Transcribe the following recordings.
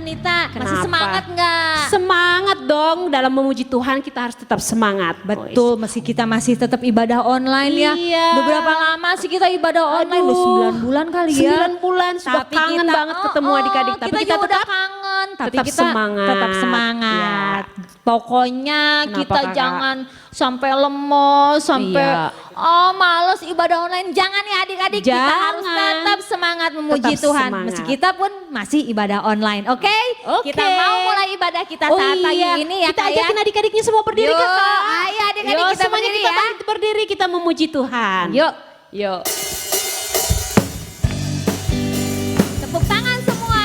Nita? Masih Kenapa? semangat nggak? Semangat dong, dalam memuji Tuhan kita harus tetap semangat. Betul, meski kita masih tetap ibadah online ya. Iya. Udah berapa lama sih kita ibadah online? Udah 9 bulan kali ya. 9 bulan, sudah kangen banget ketemu adik-adik. Tapi kita juga udah tetap kangen, tapi tetap kita semangat. tetap semangat. Ya. Pokoknya Kenapa, kita Kakak? jangan sampai lemos, sampai Iya. males ibadah online. Jangan ya adik-adik, kita harus Jangan. tetap semangat memuji Tetap Tuhan. semangat. Meski kita pun masih ibadah online, oke? Oke. Kita mau mulai ibadah kita Oh saat pagi iya, ini ya kita Kak ya. ajakin adik-adiknya semua berdiri Yuk, kakak. ayo adik-adik Yuk, kita semuanya berdiri kita ya. berdiri, kita memuji Tuhan. Yuk, Yuk. tepuk tangan semua.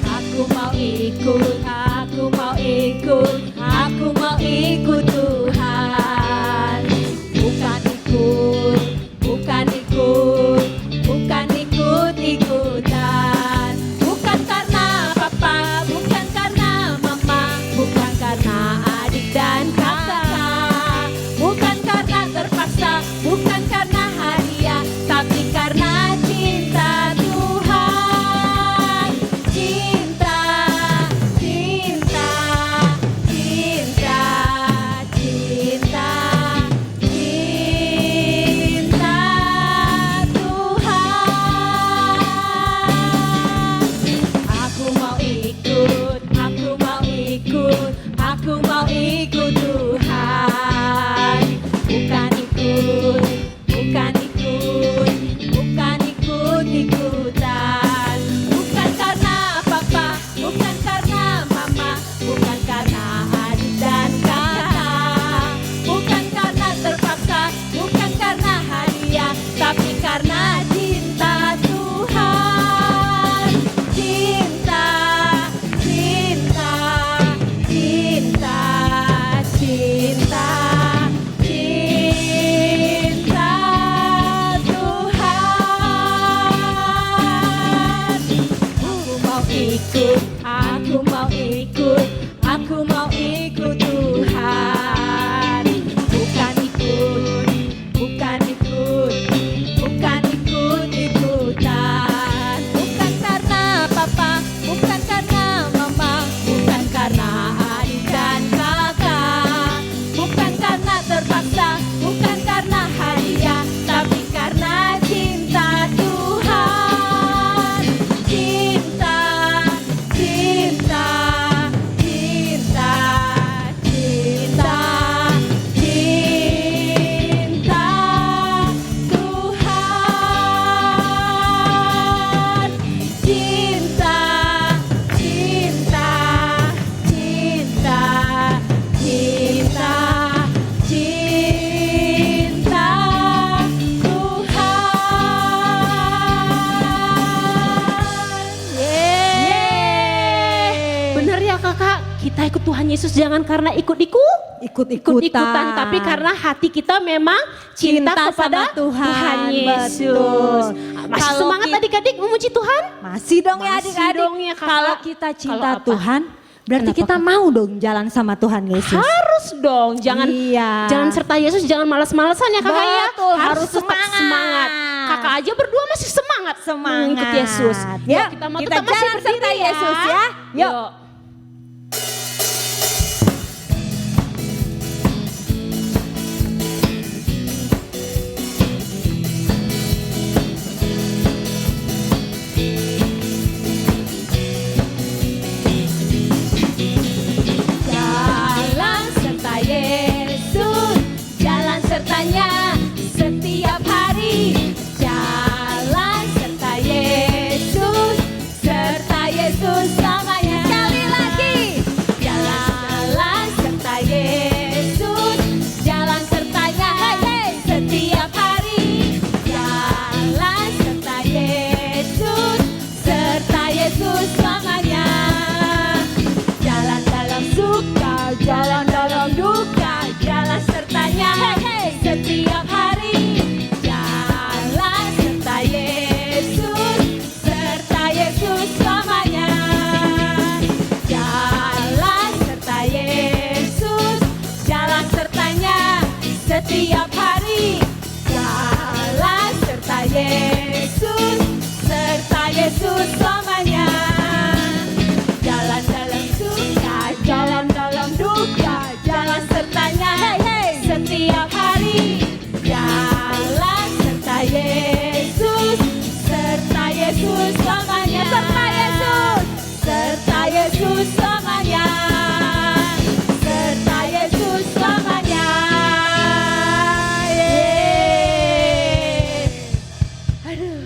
Aku mau ikut, aku mau ikut, aku mau ikut Tuhan. Bukan ikut, bukan ikut, bukan ikut-ikutan. Bukan karena papa, bukan karena mama, bukan karena adik dan kakak. Bukan karena terpaksa, bukan karena hadiah, tapi karena cinta Tuhan. Cinta, cinta, cinta, cinta, cinta Tuhan. Aku mau ikut, aku mau ikut, aku mau ikut Tuhan. Bukan ikut, bukan ikut, bukan ikut-ikutan. Bukan karena papa, bukan karena mama, bukan karena adik dan kakak. Bukan karena terpaksa, bukan karena hadiah, tapi karena cinta Tuhan. Cinta, cinta, cinta, cinta, cinta Tuhan. Aku mau ikut, aku mau ikut, aku mau ikut Tuhan. Bukan ikut, bukan ikut, bukan ikut-ikutan. Bukan karena papa, bukan karena mama, bukan karena adik dan kakak. Bukan karena terpaksa, bukan karena hadiah, tapi karena cinta Tuhan. Cinta, cinta, cinta, cinta, cinta Tuhan. Cinta, cinta, cinta, cinta, cinta Tuhan. Yeay. Bener ya kakak, kita ikut Tuhan Yesus jangan karena ikut-ikutan, tapi karena hati kita memang cinta, Cinta kepada sama Tuhan, Yesus. betul. Masih Kalau semangat adik-adik memuji Tuhan? Masih dong ya Masih adik-adik. dong ya, Kakak. Kalau kita cinta Kalau apa? Tuhan, berarti Kenapa, kita Kak? mau dong jalan sama Tuhan Yesus. Harus dong, jangan Iya. jangan serta Yesus, jangan malas-malasan ya kakak ya. Betul, Harus harus tetap semangat. semangat. Kakak aja berdua masih semangat, mengikut Yesus. Ya, Yuk, kita mau kita tetap masih jalan serta berdiri Yesus ya. Yuk. Yuk. Jalan serta Yesus, jalan sertanya setiap hari. Jalan serta Yesus selamanya. Sekali Yesus selamanya. Jalan dalam suka, jalan dalam duka, jalan sertanya setiap hari. Jalan serta Yesus selamanya. Serta Yesus selamanya. Serta Yesus selamanya. Aduh,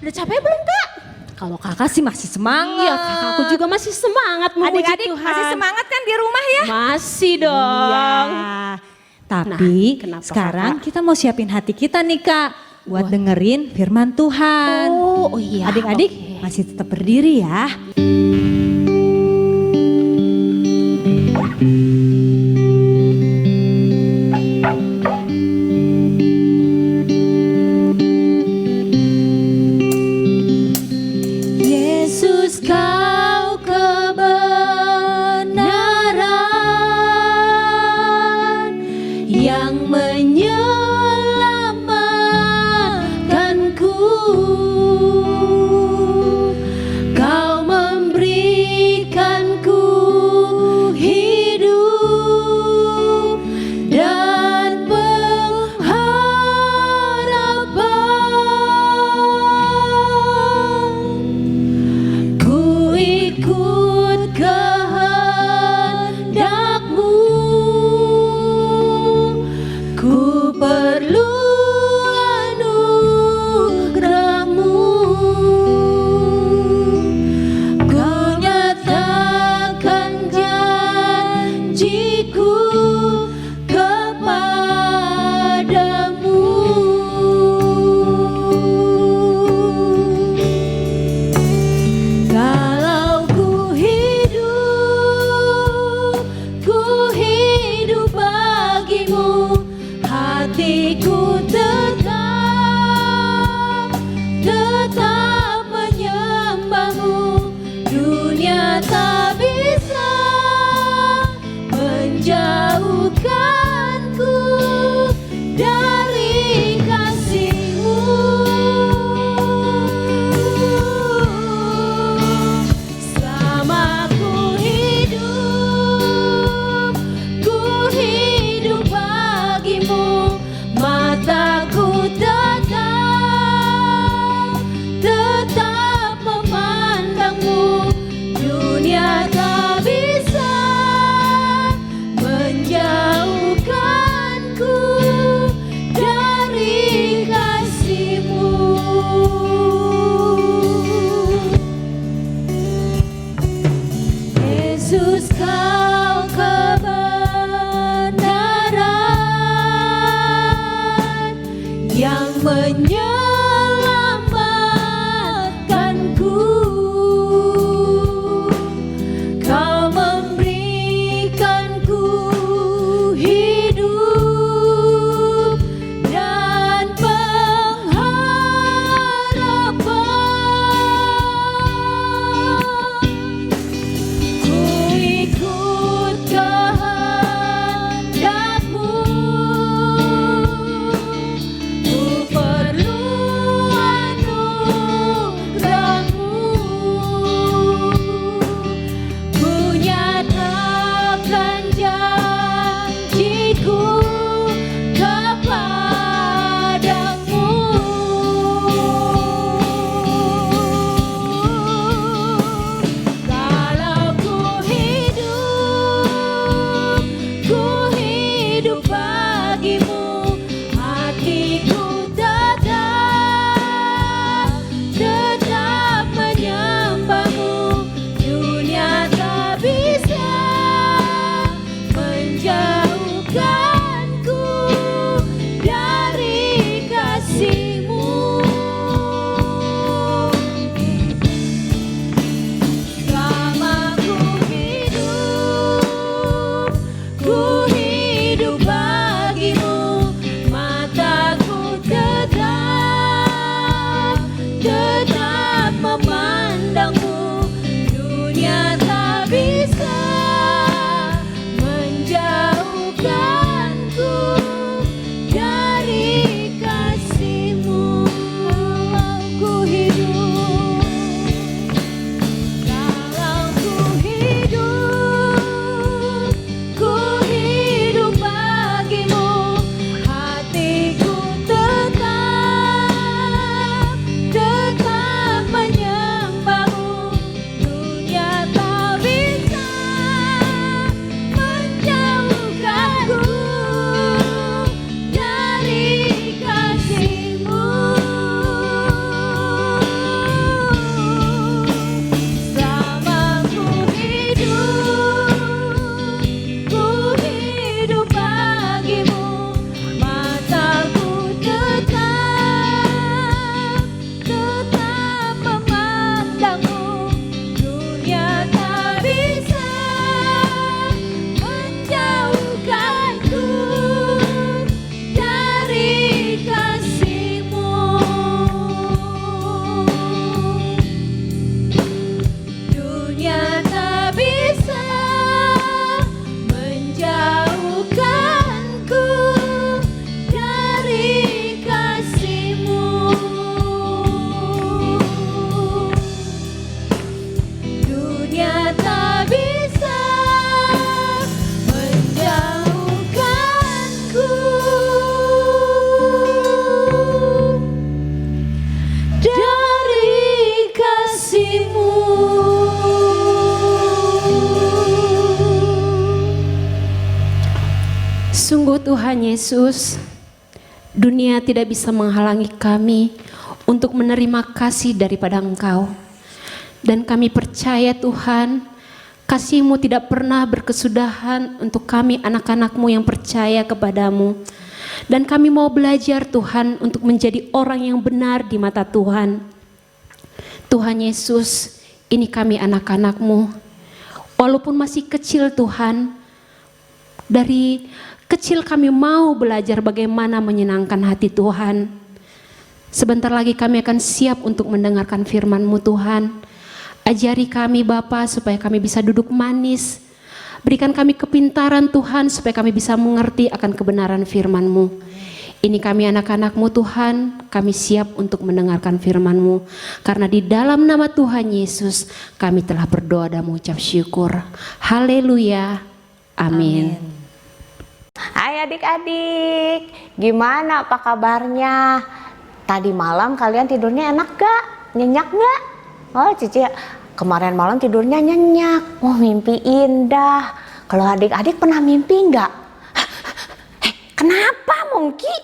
udah capek belum Kak? Kalau kakak sih masih semangat. Iya, kakakku juga masih semangat memuji Adik-adik Tuhan. masih semangat kan di rumah ya? Masih dong. Iya. Tapi kenapa, sekarang Kakak? kita mau siapin hati kita nih Kak. Buat dengerin firman Tuhan. Oh iya. Adik-adik Oke. masih tetap berdiri ya. Yesus kau kebenaran yang menyelamatkanku. Kau memberikanku hidup Tuhan Yesus, dunia tidak bisa menghalangi kami untuk menerima kasih daripada Engkau. Dan kami percaya Tuhan, kasih-Mu tidak pernah berkesudahan untuk kami anak-anak-Mu yang percaya kepadamu. Dan kami mau belajar Tuhan untuk menjadi orang yang benar di mata Tuhan. Tuhan Yesus, ini kami anak-anak-Mu. Walaupun masih kecil Tuhan, dari kecil kami mau belajar bagaimana menyenangkan hati Tuhan. Sebentar lagi kami akan siap untuk mendengarkan firman-Mu Tuhan. Ajari kami Bapa supaya kami bisa duduk manis. Berikan kami kepintaran Tuhan supaya kami bisa mengerti akan kebenaran firman-Mu. Ini kami anak-anak-Mu Tuhan, kami siap untuk mendengarkan firman-Mu. Karena di dalam nama Tuhan Yesus kami telah berdoa dan mengucap syukur. Haleluya. Amin. Hai adik-adik, gimana apa kabarnya? Tadi malam kalian tidurnya enak gak? Nyenyak gak? Oh Cici, kemarin malam tidurnya nyenyak. Oh mimpi indah. Kalau adik-adik pernah mimpi nggak? Kenapa Mongki?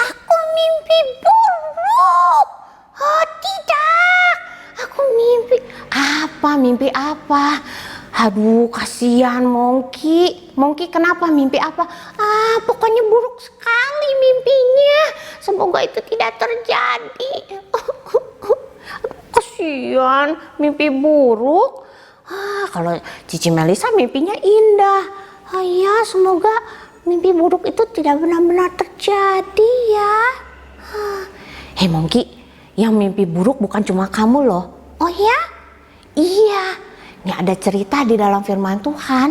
Aku mimpi buruk. Oh tidak, aku mimpi apa? Aduh kasihan Mongki. Mongki kenapa, mimpi apa? Pokoknya buruk sekali mimpinya. Semoga itu tidak terjadi. Kasihan, mimpi buruk. Kalau Cici Melisa mimpinya indah. Ya, semoga mimpi buruk itu tidak benar-benar terjadi ya. Hei Mongki, yang mimpi buruk bukan cuma kamu loh. Oh ya? Iya. Ini ada cerita di dalam firman Tuhan.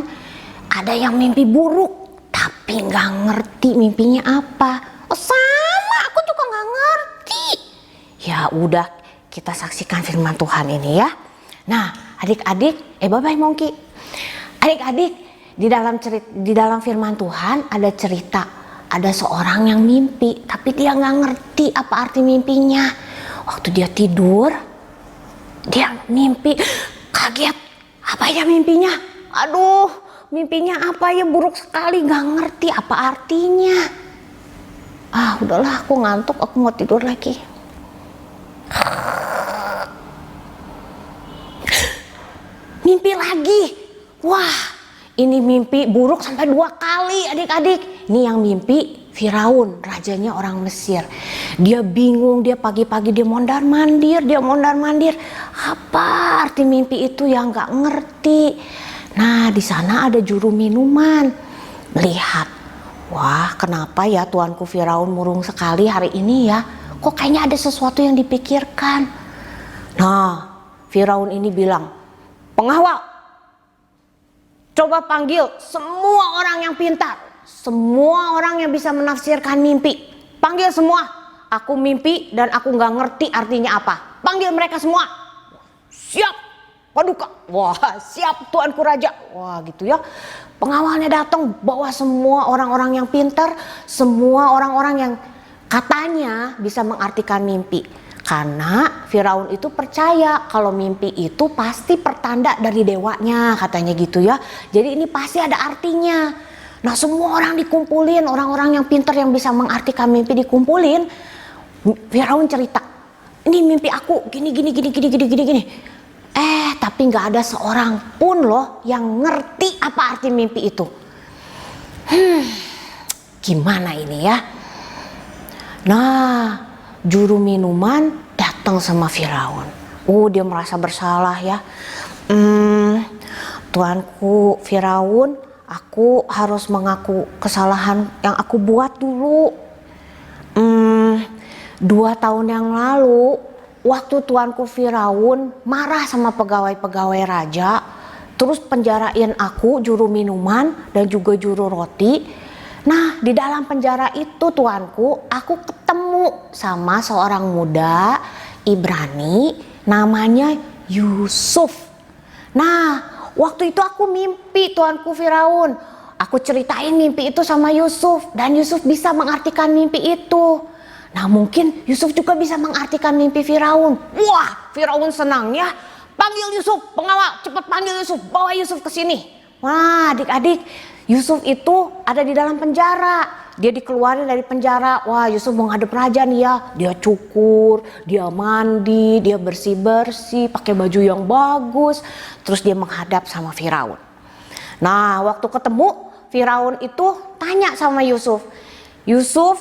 Ada yang mimpi buruk, tapi nggak ngerti mimpinya apa. Oh sama, aku juga nggak ngerti. Ya udah, kita saksikan firman Tuhan ini ya. Nah, adik-adik, bye-bye Mongki. Adik-adik, di dalam firman Tuhan ada cerita. Ada seorang yang mimpi, tapi dia nggak ngerti apa arti mimpinya. Waktu dia tidur, dia mimpi, kaget. Apa ya mimpinya? Aduh, mimpinya apa ya, buruk sekali, nggak ngerti apa artinya. Udahlah, aku ngantuk, aku mau tidur lagi. Mimpi lagi. Wah, ini mimpi buruk sampai 2 kali adik-adik. Ini yang mimpi Firaun, rajanya orang Mesir. Dia bingung, dia pagi-pagi dia mondar-mandir. Apa arti mimpi itu yang nggak ngerti. Nah, di sana ada juru minuman. Melihat, wah kenapa ya tuanku Firaun murung sekali hari ini ya. Kok kayaknya ada sesuatu yang dipikirkan. Nah, Firaun ini bilang, pengawal, coba panggil semua orang yang pintar, semua orang yang bisa menafsirkan mimpi. Panggil semua. Aku mimpi dan aku nggak ngerti artinya apa. Panggil mereka semua. Siap, Paduka. Wah, siap tuanku raja. Wah, gitu ya. Pengawalnya datang bawa semua orang-orang yang pintar, semua orang-orang yang katanya bisa mengartikan mimpi. Karena Firaun itu percaya kalau mimpi itu pasti pertanda dari dewanya, katanya gitu ya. Jadi ini pasti ada artinya. Nah, semua orang dikumpulin, orang-orang yang pintar yang bisa mengartikan mimpi dikumpulin. Firaun cerita, ini mimpi aku gini. Tapi nggak ada seorang pun loh yang ngerti apa arti mimpi itu. Gimana ini ya? Nah, juru minuman datang sama Firaun. Dia merasa bersalah ya. Tuanku Firaun, aku harus mengaku kesalahan yang aku buat dulu. 2 tahun yang lalu, waktu tuanku Firaun marah sama pegawai-pegawai raja, terus penjarain aku, juru minuman dan juga juru roti. Nah, di dalam penjara itu tuanku, aku ketemu sama seorang muda Ibrani namanya Yusuf. Nah, waktu itu aku mimpi tuanku Firaun. Aku ceritain mimpi itu sama Yusuf dan Yusuf bisa mengartikan mimpi itu. Nah, mungkin Yusuf juga bisa mengartikan mimpi Firaun. Wah, Firaun senang ya. Panggil Yusuf, pengawal, cepat panggil Yusuf, bawa Yusuf ke sini. Wah, adik-adik, Yusuf itu ada di dalam penjara. Dia dikeluarin dari penjara. Wah, Yusuf menghadap raja nih ya. Dia cukur, dia mandi, dia bersih-bersih, pakai baju yang bagus. Terus dia menghadap sama Firaun. Nah, waktu ketemu Firaun itu tanya sama Yusuf. Yusuf,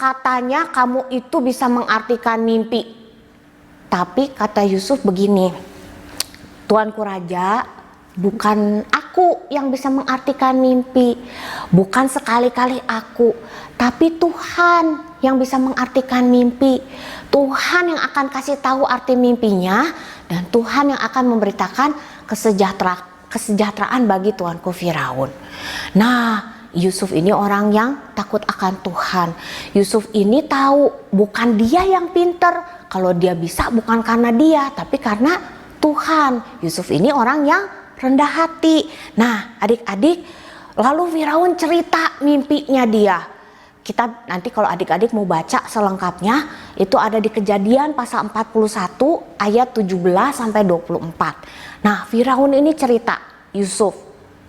katanya kamu itu bisa mengartikan mimpi. Tapi kata Yusuf begini, Tuanku Raja, bukan aku yang bisa mengartikan mimpi, bukan sekali-kali aku, tapi Tuhan yang bisa mengartikan mimpi. Tuhan yang akan kasih tahu arti mimpinya, dan Tuhan yang akan memberitakan kesejahteraan bagi tuanku Firaun. Nah, Yusuf ini orang yang takut akan Tuhan. Yusuf ini tahu bukan dia yang pinter, kalau dia bisa bukan karena dia, tapi karena Tuhan. Yusuf ini orang yang rendah hati. Nah, adik-adik, lalu Firaun cerita mimpinya dia. Kita nanti kalau adik-adik mau baca selengkapnya, itu ada di Kejadian pasal 41 ayat 17 sampai 24. Nah, Firaun ini cerita, Yusuf,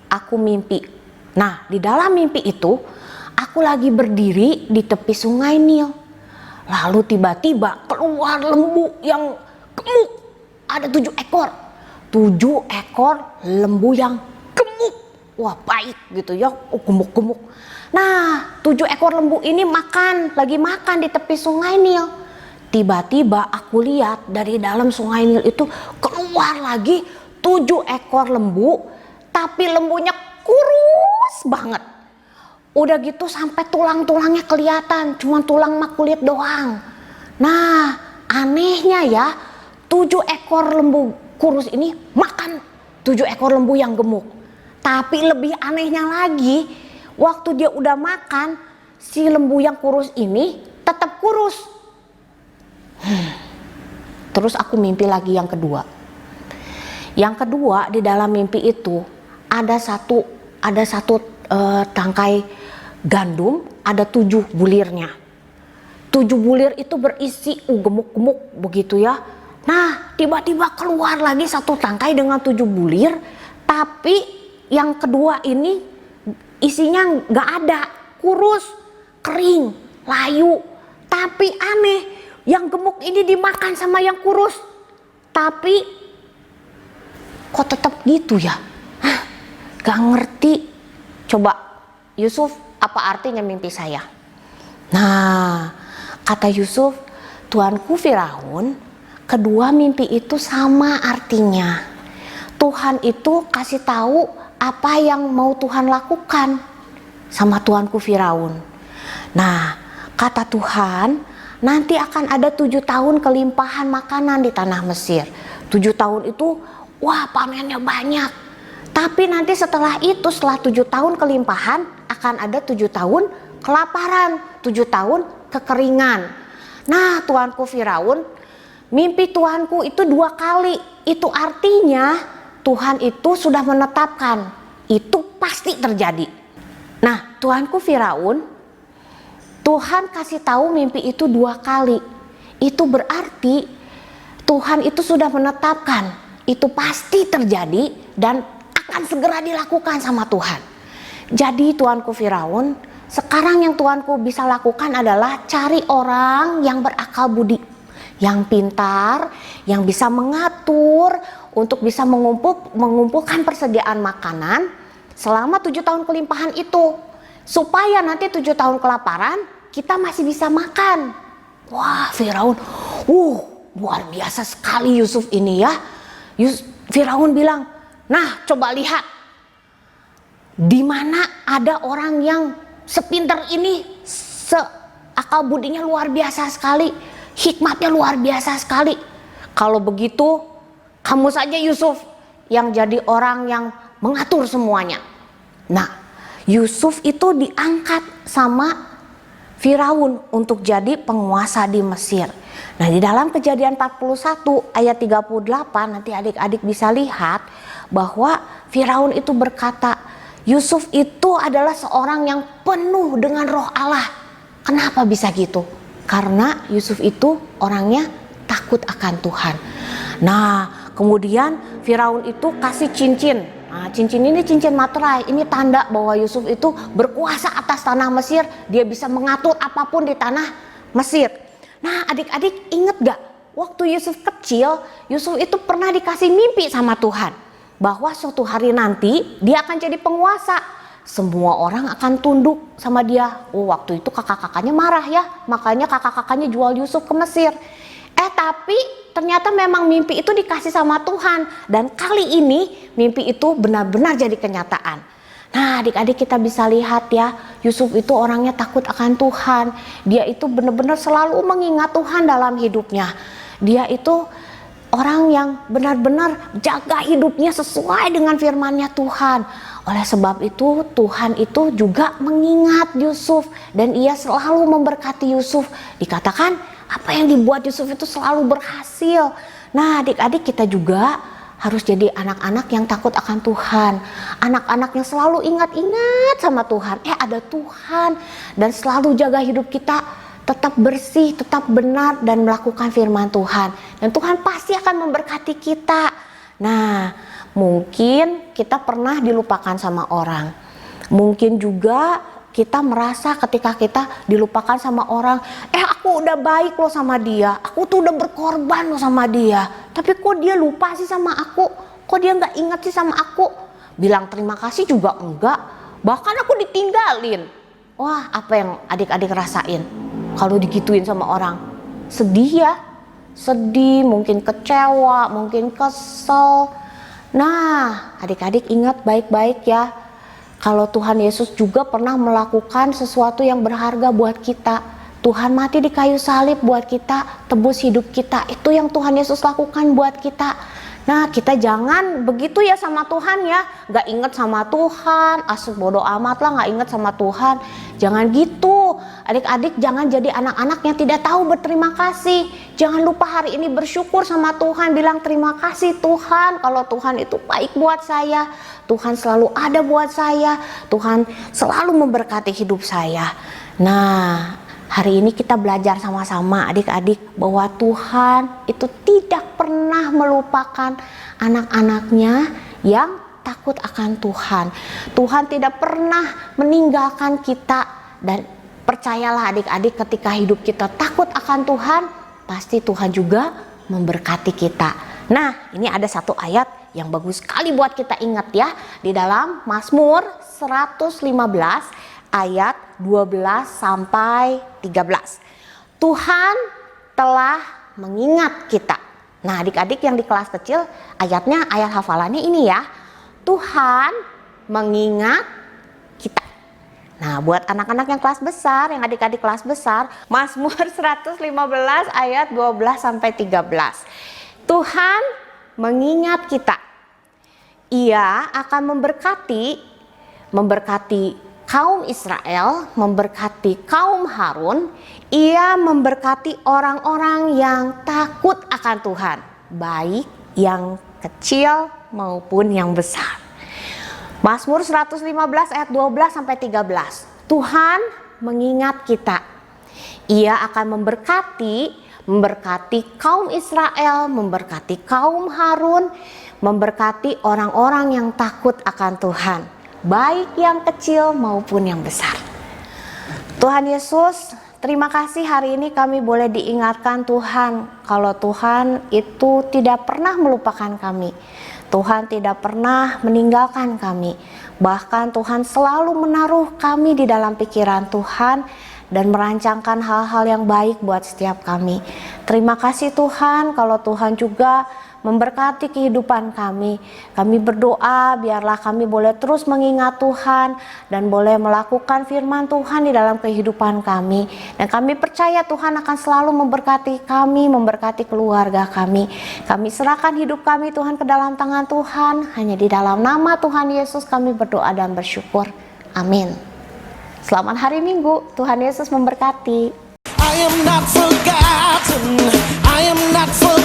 aku mimpi. Nah, di dalam mimpi itu, aku lagi berdiri di tepi sungai Nil. Lalu tiba-tiba keluar lembu yang gemuk. Ada 7 ekor. 7 ekor lembu yang gemuk. Wah, baik gitu ya, gemuk-gemuk. Nah, 7 ekor lembu ini lagi makan di tepi sungai Nil. Tiba-tiba aku lihat dari dalam sungai Nil itu keluar lagi 7 ekor lembu, tapi lembunya kurus banget. Udah gitu sampai tulang-tulangnya kelihatan, cuma tulang sama kulit doang. Nah, anehnya ya, 7 ekor lembu kurus ini makan 7 ekor lembu yang gemuk. Tapi lebih anehnya lagi, waktu dia udah makan, si lembu yang kurus ini tetap kurus. Terus aku mimpi lagi yang kedua. Yang kedua, di dalam mimpi itu ada satu tangkai gandum, ada 7 bulirnya. 7 bulir itu berisi gemuk-gemuk begitu ya. Nah, tiba-tiba keluar lagi satu tangkai dengan 7 bulir, tapi yang kedua ini isinya nggak ada, kurus, kering, layu. Tapi aneh, yang gemuk ini dimakan sama yang kurus, tapi kok tetap gitu ya? Gak ngerti. Coba Yusuf, apa artinya mimpi saya? Nah, kata Yusuf, tuanku Firaun, kedua mimpi itu sama artinya. Tuhan itu kasih tahu apa yang mau Tuhan lakukan sama tuanku Firaun. Nah, kata Tuhan, nanti akan ada 7 tahun kelimpahan makanan di tanah Mesir. 7 tahun itu, wah, panennya banyak. Tapi nanti setelah 7 tahun kelimpahan, akan ada 7 tahun kelaparan, 7 tahun kekeringan. Nah, tuanku Firaun, mimpi Tuhanku itu 2 kali. Itu artinya Tuhan itu sudah menetapkan, itu pasti terjadi. Nah, tuanku Firaun, Tuhan kasih tahu mimpi itu 2 kali. Itu berarti Tuhan itu sudah menetapkan, itu pasti terjadi dan akan segera dilakukan sama Tuhan. Jadi tuanku Firaun, sekarang yang tuanku bisa lakukan adalah cari orang yang berakal budi, yang pintar, yang bisa mengatur untuk bisa mengumpulkan persediaan makanan selama 7 tahun kelimpahan itu, supaya nanti 7 tahun kelaparan kita masih bisa makan. Wah, Firaun, luar biasa sekali Yusuf ini ya. Firaun bilang, nah, coba lihat, di mana ada orang yang sepinter ini, akal budinya luar biasa sekali, hikmatnya luar biasa sekali. Kalau begitu, kamu saja Yusuf yang jadi orang yang mengatur semuanya. Nah, Yusuf itu diangkat sama Firaun untuk jadi penguasa di Mesir. Nah, di dalam Kejadian 41 ayat 38 nanti adik-adik bisa lihat bahwa Firaun itu berkata, Yusuf itu adalah seorang yang penuh dengan roh Allah. Kenapa bisa gitu? Karena Yusuf itu orangnya takut akan Tuhan. Nah, kemudian Firaun itu kasih cincin. Nah, cincin ini cincin materai, ini tanda bahwa Yusuf itu berkuasa atas tanah Mesir, dia bisa mengatur apapun di tanah Mesir. Nah, adik-adik inget gak? Waktu Yusuf kecil, Yusuf itu pernah dikasih mimpi sama Tuhan bahwa suatu hari nanti dia akan jadi penguasa. Semua orang akan tunduk sama dia. Oh, waktu itu kakak-kakaknya marah ya, makanya kakak-kakaknya jual Yusuf ke Mesir. Tapi ternyata memang mimpi itu dikasih sama Tuhan, dan kali ini mimpi itu benar-benar jadi kenyataan. Nah, adik-adik kita bisa lihat ya, Yusuf itu orangnya takut akan Tuhan. Dia itu benar-benar selalu mengingat Tuhan dalam hidupnya. Dia itu orang yang benar-benar jaga hidupnya sesuai dengan firman-Nya Tuhan. Oleh sebab itu Tuhan itu juga mengingat Yusuf dan ia selalu memberkati Yusuf. Dikatakan apa yang dibuat Yusuf itu selalu berhasil. Nah, adik-adik kita juga harus jadi anak-anak yang takut akan Tuhan. Anak-anak yang selalu ingat-ingat sama Tuhan. Ada Tuhan, dan selalu jaga hidup kita tetap bersih, tetap benar, dan melakukan firman Tuhan. Dan Tuhan pasti akan memberkati kita. Nah, mungkin kita pernah dilupakan sama orang. Mungkin juga kita merasa ketika kita dilupakan sama orang, aku udah baik loh sama dia, aku tuh udah berkorban loh sama dia, tapi kok dia lupa sih sama aku, kok dia nggak ingat sih sama aku, bilang terima kasih juga enggak, bahkan aku ditinggalin. Wah, apa yang adik-adik rasain kalau digituin sama orang? Sedih ya, sedih, mungkin kecewa, mungkin kesel. Nah, adik-adik ingat baik-baik ya, kalau Tuhan Yesus juga pernah melakukan sesuatu yang berharga buat kita. Tuhan mati di kayu salib buat kita, tebus hidup kita. Itu yang Tuhan Yesus lakukan buat kita. Nah, kita jangan begitu ya sama Tuhan ya. Gak inget sama Tuhan, bodo amat lah gak inget sama Tuhan. Jangan gitu. Adik-adik jangan jadi anak-anak yang tidak tahu berterima kasih. Jangan lupa hari ini bersyukur sama Tuhan. Bilang terima kasih Tuhan, kalau Tuhan itu baik buat saya. Tuhan selalu ada buat saya. Tuhan selalu memberkati hidup saya. Nah, hari ini kita belajar sama-sama adik-adik bahwa Tuhan itu tidak pernah melupakan anak-anaknya yang takut akan Tuhan. Tuhan tidak pernah meninggalkan kita, dan percayalah adik-adik, ketika hidup kita takut akan Tuhan, pasti Tuhan juga memberkati kita. Nah, ini ada satu ayat yang bagus sekali buat kita ingat ya, di dalam Mazmur 115 ayat 12 sampai 13. Tuhan telah mengingat kita. Nah, adik-adik yang di kelas kecil, ayatnya, ayat hafalannya ini ya. Tuhan mengingat kita. Nah, buat anak-anak yang kelas besar, yang adik-adik kelas besar, Mazmur 115 ayat 12 sampai 13. Tuhan mengingat kita. Ia akan memberkati kaum Israel, memberkati kaum Harun. Ia memberkati orang-orang yang takut akan Tuhan, baik yang kecil maupun yang besar. Mazmur 115 ayat 12 sampai 13. Tuhan mengingat kita. Ia akan memberkati kaum Israel, memberkati kaum Harun, memberkati orang-orang yang takut akan Tuhan, baik yang kecil maupun yang besar. Tuhan Yesus, terima kasih hari ini kami boleh diingatkan Tuhan, kalau Tuhan itu tidak pernah melupakan kami. Tuhan tidak pernah meninggalkan kami. Bahkan Tuhan selalu menaruh kami di dalam pikiran Tuhan dan merancangkan hal-hal yang baik buat setiap kami. Terima kasih Tuhan, kalau Tuhan juga memberkati kehidupan kami. Kami berdoa biarlah kami boleh terus mengingat Tuhan dan boleh melakukan firman Tuhan di dalam kehidupan kami. Dan kami percaya Tuhan akan selalu memberkati kami, memberkati keluarga kami. Kami serahkan hidup kami Tuhan ke dalam tangan Tuhan. Hanya di dalam nama Tuhan Yesus kami berdoa dan bersyukur. Amin. Selamat hari Minggu, Tuhan Yesus memberkati. I am not forgotten. I am not forgotten.